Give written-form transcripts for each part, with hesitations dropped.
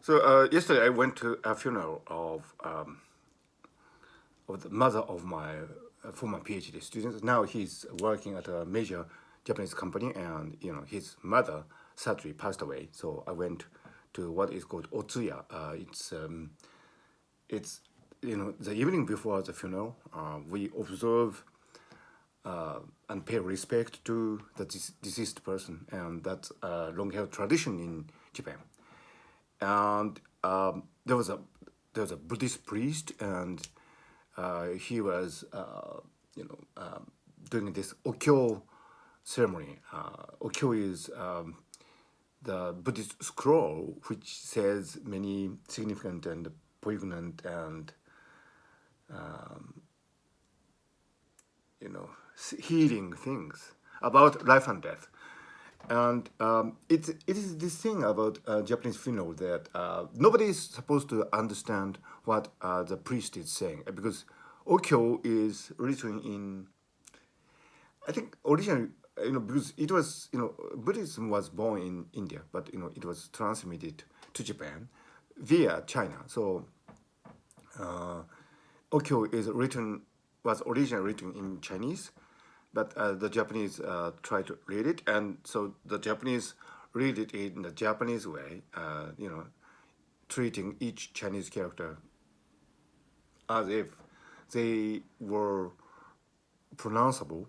So yesterday I went to a funeral of the mother of my former PhD student. Now he's working at a major Japanese company, and his mother sadly passed away. So I went to what is called Otsuya. It's the evening before the funeral. We observe and pay respect to the deceased person, and that's a long-held tradition in Japan. And there was a Buddhist priest, and he was doing this okyo ceremony. Okyo is the Buddhist scroll which says many significant and poignant and healing things about life and death. And it is this thing about Japanese funeral that nobody is supposed to understand what the priest is saying, because okyo is written in, I think originally, because it was, Buddhism was born in India, but it was transmitted to Japan via China. So okyo was originally written in Chinese, but the Japanese try to read it, and so the Japanese read it in the Japanese way, treating each Chinese character as if they were pronounceable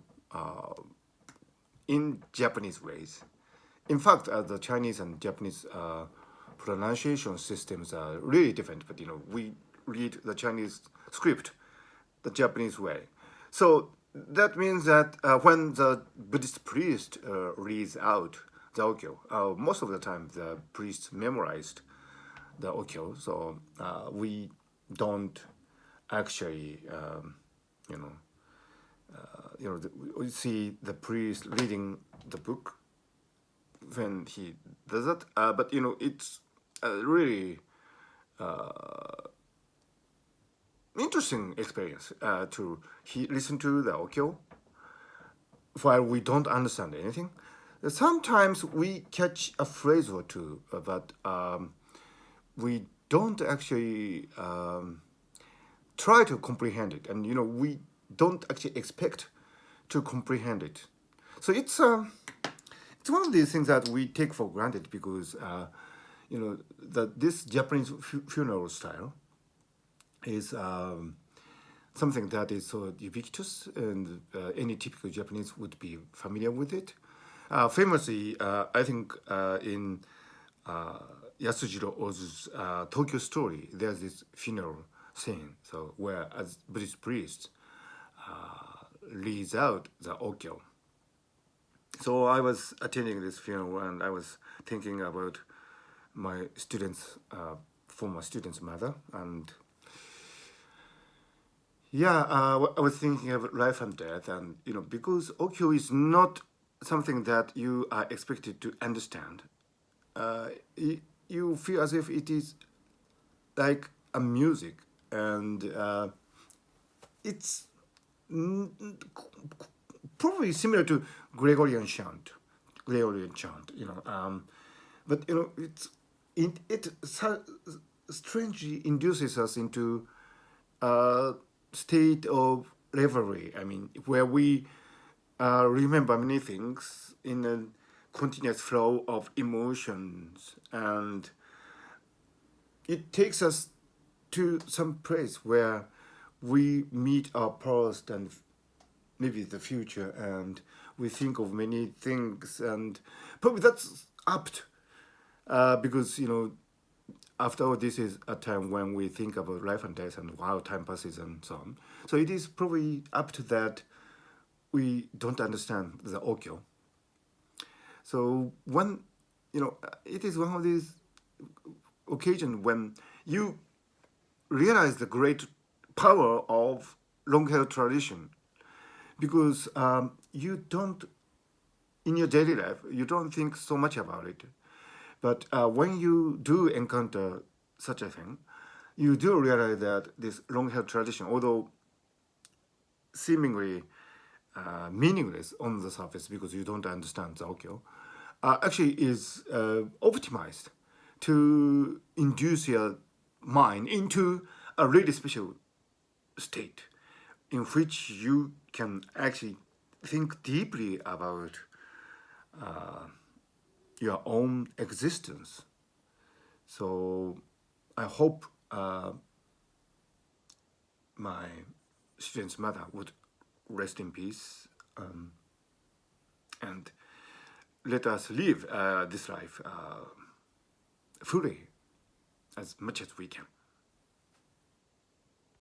in Japanese ways. In fact, the Chinese and Japanese pronunciation systems are really different, but we read the Chinese script the Japanese way. So that means that when the Buddhist priest reads out the okyo, most of the time the priest memorized the okyo, so we don't actually, we see the priest reading the book when he does that. But it's really interesting experience to listen to the okyo while we don't understand anything. Sometimes we catch a phrase or two, but we don't actually try to comprehend it, and we don't actually expect to comprehend it. So it's one of these things that we take for granted, because this Japanese funeral style is something that is so ubiquitous, and any typical Japanese would be familiar with it. Famously, I think in Yasujiro Ozu's Tokyo Story, there's this funeral scene, so where as Buddhist priest reads out the okyo. So I was attending this funeral, and I was thinking about my former student's mother, and I was thinking of life and death, and because okyo is not something that you are expected to understand, you feel as if it is like a music, and it's probably similar to Gregorian chant, but it strangely induces us into a state of reverie. I mean, where we remember many things in a continuous flow of emotions, and it takes us to some place where we meet our past and maybe the future, and we think of many things, and probably that's apt, because after all, this is a time when we think about life and death and how time passes and so on. So it is probably apt that we don't understand the okyo. So when it is one of these occasions when you realize the great power of long-held tradition, because you don't, in your daily life, you don't think so much about it. But when you do encounter such a thing, you do realize that this long-held tradition, although seemingly meaningless on the surface because you don't understand the okyo, actually is optimized to induce your mind into a really special state in which you can actually think deeply about your own existence. So I hope my student's mother would rest in peace, and let us live this life fully as much as we can.